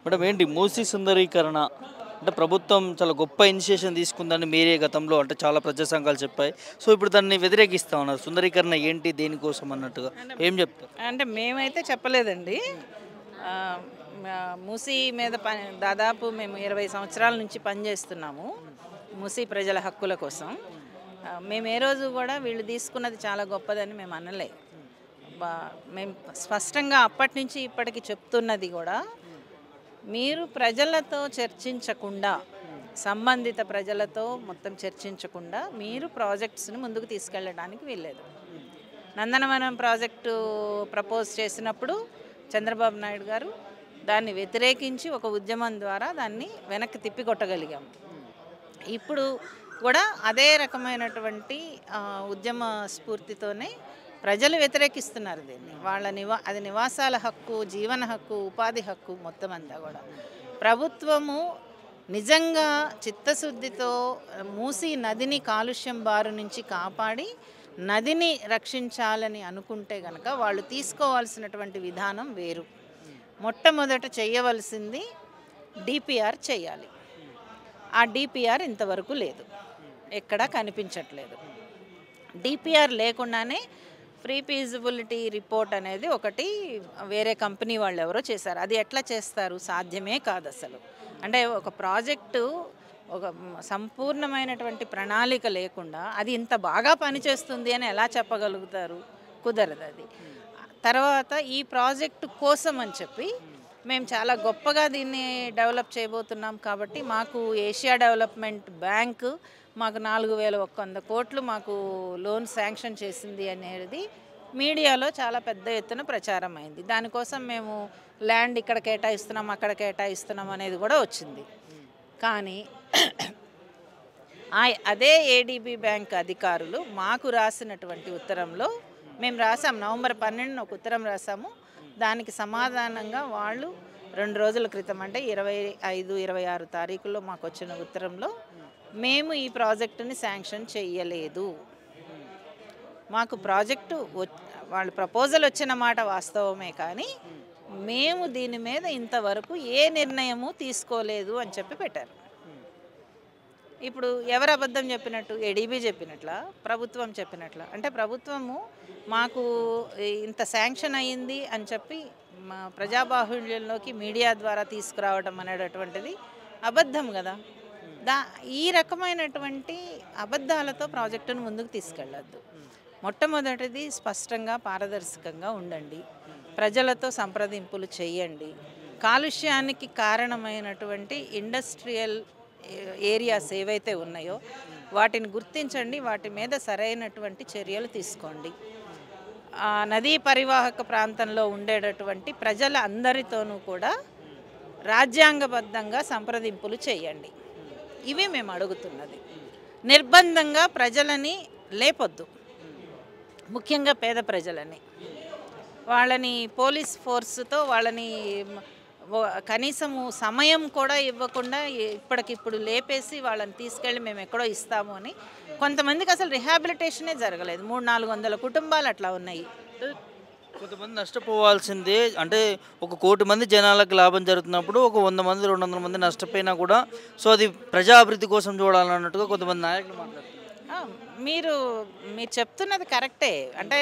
Madam ఏంటి మూసీ సుందరీకరణ అంటే ప్రభుత్వం చాలా గొప్ప ఇనిషియేషన్ తీసుకుందని మీరే గతంలో అంటే చాలా ప్రజా సంఘాలు చెప్పాయి. సో ఇప్పుడు దాన్ని వ్యతిరేకిస్తా ఉన్నారు. సుందరీకరణ ఏంటి? దేనికోసం అన్నట్టుగా ఏం చెప్తారు? అంటే మేమైతే చెప్పలేదండి. ఆహ్, మూసీ మీద దాదాపు మేము 20 సంవత్సరాల నుంచి పనిచేస్తున్నాము మూసీ ప్రజల హక్కుల కోసం. మేము ఏ రోజు కూడా వీళ్ళు తీసుకున్నది చాలా గొప్పదని మేము అనలే. మేము స్పష్టంగా అప్పటి నుంచి ఇప్పటికి చెప్తున్నది కూడా, మీరు ప్రజలతో చర్చించకుండా, సంబంధిత ప్రజలతో మొత్తం చర్చించకుండా మీరు ప్రాజెక్ట్స్ని ముందుకు తీసుకెళ్ళడానికి వీల్లేదు. నందనవనం ప్రాజెక్టు ప్రపోజ్ చేసినప్పుడు చంద్రబాబు నాయుడు గారు దాన్ని వ్యతిరేకించి ఒక ఉద్యమం ద్వారా దాన్ని వెనక్కి తిప్పికొట్టగలిగాం. ఇప్పుడు కూడా అదే రకమైనటువంటి ఉద్యమ స్ఫూర్తితోనే ప్రజలు వ్యతిరేకిస్తున్నారు దీన్ని. వాళ్ళ అది నివాసాల హక్కు, జీవన హక్కు, ఉపాధి హక్కు మొత్తం అంతా కూడా. ప్రభుత్వము నిజంగా చిత్తశుద్ధితో మూసీ నదిని కాలుష్యం బారు నుంచి కాపాడి నదిని రక్షించాలని అనుకుంటే కనుక వాళ్ళు తీసుకోవాల్సినటువంటి విధానం వేరు. మొట్టమొదట చేయవలసింది డిపిఆర్ చేయాలి. ఆ డిపిఆర్ ఇంతవరకు లేదు, ఎక్కడా కనిపించట్లేదు. డిపిఆర్ లేకుండానే ఫ్రీ ఫీజిబిలిటీ రిపోర్ట్ అనేది ఒకటి వేరే కంపెనీ వాళ్ళు ఎవరో చేశారు. అది ఎట్లా చేస్తారు? సాధ్యమే కాదు అసలు. అంటే ఒక ప్రాజెక్టు ఒక సంపూర్ణమైనటువంటి ప్రణాళిక లేకుండా అది ఇంత బాగా పనిచేస్తుంది అని ఎలా చెప్పగలుగుతారు? కుదరదు అది. తర్వాత ఈ ప్రాజెక్టు కోసం అని చెప్పి మేము చాలా గొప్పగా దీన్ని డెవలప్ చేయబోతున్నాం కాబట్టి మాకు ఏషియా డెవలప్మెంట్ బ్యాంకు మాకు 4100 కోట్లు మాకు లోన్ శాంక్షన్ చేసింది అనేది మీడియాలో చాలా పెద్ద ఎత్తున ప్రచారం అయింది. దానికోసం మేము ల్యాండ్ ఇక్కడ కేటాయిస్తున్నాం, అక్కడ కేటాయిస్తున్నాం అనేది కూడా వచ్చింది. కానీ అదే ఏడీబీ బ్యాంక్ అధికారులు మాకు రాసినటువంటి ఉత్తరంలో, మేము రాసాం నవంబర్ 12న ఒక ఉత్తరం రాసాము. దానికి సమాధానంగా వాళ్ళు 2 రోజుల క్రితం అంటే 25, 26 తారీఖుల్లో మాకు వచ్చిన ఉత్తరంలో, మేము ఈ ప్రాజెక్టుని శాంక్షన్ చెయ్యలేదు, మాకు ప్రాజెక్టు వాళ్ళు ప్రపోజల్ వచ్చిన మాట వాస్తవమే కానీ మేము దీని మీద ఇంతవరకు ఏ నిర్ణయము తీసుకోలేదు అని చెప్పి పెట్టారు. ఇప్పుడు ఎవరు అబద్ధం చెప్పినట్టు? ఏడీబీ చెప్పినట్లా, ప్రభుత్వం చెప్పినట్లా? అంటే ప్రభుత్వము మాకు ఇంత శాంక్షన్ అయ్యింది అని చెప్పి మా ప్రజాబాహుళ్యంలోకి మీడియా ద్వారా తీసుకురావడం అనేటటువంటిది అబద్ధం కదా. ఈ రకమైనటువంటి అబద్ధాలతో ప్రాజెక్టును ముందుకు తీసుకెళ్ళొద్దు. మొట్టమొదటిది స్పష్టంగా పారదర్శకంగా ఉండండి, ప్రజలతో సంప్రదింపులు చేయండి. కాలుష్యానికి కారణమైనటువంటి ఇండస్ట్రియల్ ఏరియాస్ ఏవైతే ఉన్నాయో వాటిని గుర్తించండి, వాటి మీద సరైనటువంటి చర్యలు తీసుకోండి. నదీ పరివాహక ప్రాంతంలో ఉండేటటువంటి ప్రజల అందరితోనూ కూడా రాజ్యాంగబద్ధంగా సంప్రదింపులు చేయండి. ఇవి మేము అడుగుతున్నది. నిర్బంధంగా ప్రజలని లేపొద్దు, ముఖ్యంగా పేద ప్రజలని. వాళ్ళని పోలీస్ ఫోర్స్తో వాళ్ళని కనీసము సమయం కూడా ఇవ్వకుండా ఇప్పటికిప్పుడు లేపేసి వాళ్ళని తీసుకెళ్ళి మేము ఎక్కడో ఇస్తాము అని. కొంతమందికి అసలు రిహాబిలిటేషనే జరగలేదు. 300-400 కుటుంబాలు అట్లా ఉన్నాయి. కొంతమంది నష్టపోవాల్సిందే. అంటే 1 కోటి మంది జనాలకు లాభం జరుగుతున్నప్పుడు ఒక 100 మంది 200 మంది నష్టపోయినా కూడా సో అది ప్రజా అభివృద్ధి కోసం చూడాలన్నట్టుగా కొంతమంది నాయకులు మాట్లాడుతున్నారు. మీరు చెప్తున్నది కరెక్టే. అంటే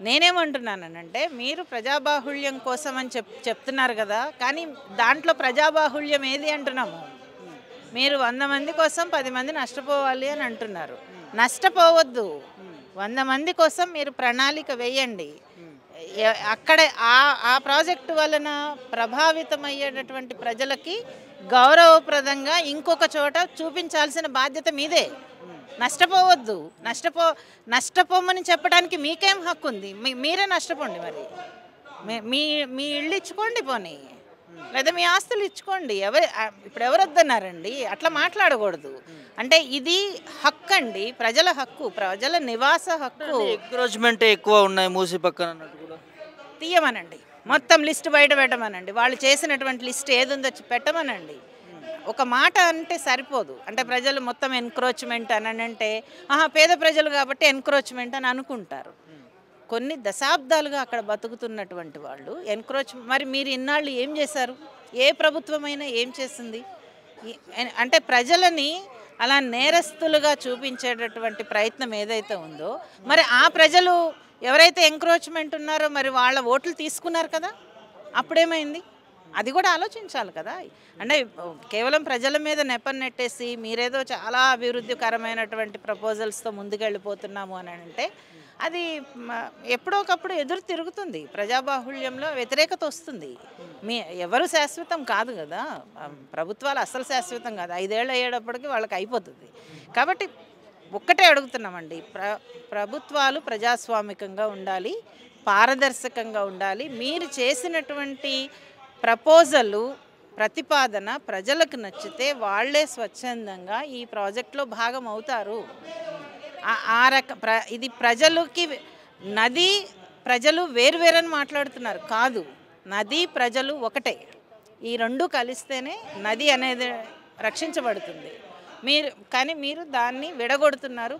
నేనేమంటున్నానంటే, మీరు ప్రజాబాహుళ్యం కోసం అని చెప్తున్నారు కదా, కానీ దాంట్లో ప్రజాబాహుళ్యం ఏది అంటున్నాము? మీరు 100 మంది కోసం 10 మంది నష్టపోవాలి అని అంటున్నారు. నష్టపోవద్దు, 100 మంది కోసం మీరు ప్రణాళిక వేయండి. అక్కడే ఆ ప్రాజెక్టు వలన ప్రభావితమయ్యేటటువంటి ప్రజలకి గౌరవప్రదంగా ఇంకొక చోట చూపించాల్సిన బాధ్యత మీదే. నష్టపోవద్దు. నష్టపోమని చెప్పడానికి మీకేం హక్కు ఉంది? మీరే నష్టపోండి. మరి మీ ఇళ్ళు ఇచ్చుకోండి పోనీ, లేదా మీ ఆస్తులు ఇచ్చుకోండి. ఇప్పుడు ఎవరు వద్దన్నారండి? అట్లా మాట్లాడకూడదు. అంటే ఇది హక్కు అండి, ప్రజల హక్కు, ప్రజల నివాస హక్కు. ఎంకరేజ్మెంట్ ఎక్కువ ఉన్నాయి మూసి పక్కన అన్నట్టు కూడా తీయమనండి, మొత్తం లిస్ట్ బయట పెట్టమనండి. వాళ్ళు చేసినటువంటి లిస్ట్ ఏది ఉందో పెట్టమనండి. ఒక మాట అంటే సరిపోదు. అంటే ప్రజలు మొత్తం ఎన్క్రోచ్మెంట్ అని అంటే పేద ప్రజలు కాబట్టి ఎన్క్రోచ్మెంట్ అని అనుకుంటారు. కొన్ని దశాబ్దాలుగా అక్కడ బతుకుతున్నటువంటి వాళ్ళు ఎన్క్రోచ్. మరి మీరు ఇన్నాళ్ళు ఏం చేశారు? ఏ ప్రభుత్వమైనా ఏం చేసింది? అంటే ప్రజలని అలా నేరస్తులుగా చూపించేటటువంటి ప్రయత్నం ఏదైతే ఉందో, మరి ఆ ప్రజలు ఎవరైతే ఎంక్రోచ్మెంట్ ఉన్నారో మరి వాళ్ళ ఓట్లు తీసుకున్నారు కదా, అప్పుడేమైంది? అది కూడా ఆలోచించాలి కదా. అంటే కేవలం ప్రజల మీద నెపం నెట్టేసి మీరేదో చాలా అభివృద్ధికరమైనటువంటి ప్రపోజల్స్తో ముందుకెళ్ళిపోతున్నాము అని అంటే అది ఎప్పుడో ఒకప్పుడు ఎదురు తిరుగుతుంది. ప్రజాబాహుళ్యంలో వ్యతిరేకత వస్తుంది. ఎవరు శాశ్వతం కాదు కదా, ప్రభుత్వాలు అసలు శాశ్వతం కాదు. 5 ఏళ్ళు అయ్యేటప్పటికి వాళ్ళకి అయిపోతుంది. కాబట్టి ఒక్కటే అడుగుతున్నామండి, ప్రభుత్వాలు ప్రజాస్వామికంగా ఉండాలి, పారదర్శకంగా ఉండాలి. మీరు చేసినటువంటి ప్రతిపాదన ప్రజలకు నచ్చితే వాళ్ళే స్వచ్ఛందంగా ఈ ప్రాజెక్టులో భాగం అవుతారు. ఇది ప్రజలకి నది ప్రజలు వేరువేరని మాట్లాడుతున్నారు కాదు, నది ప్రజలు ఒకటే. ఈ రెండు కలిస్తేనే నది అనేది రక్షించబడుతుంది. కానీ మీరు దాన్ని విడగొడుతున్నారు,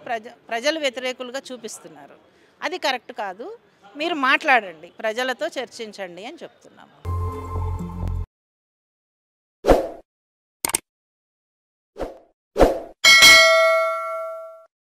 ప్రజలు వ్యతిరేకులుగా చూపిస్తున్నారు. అది కరెక్ట్ కాదు. మీరు మాట్లాడండి, ప్రజలతో చర్చించండి అని చెప్తున్నాము.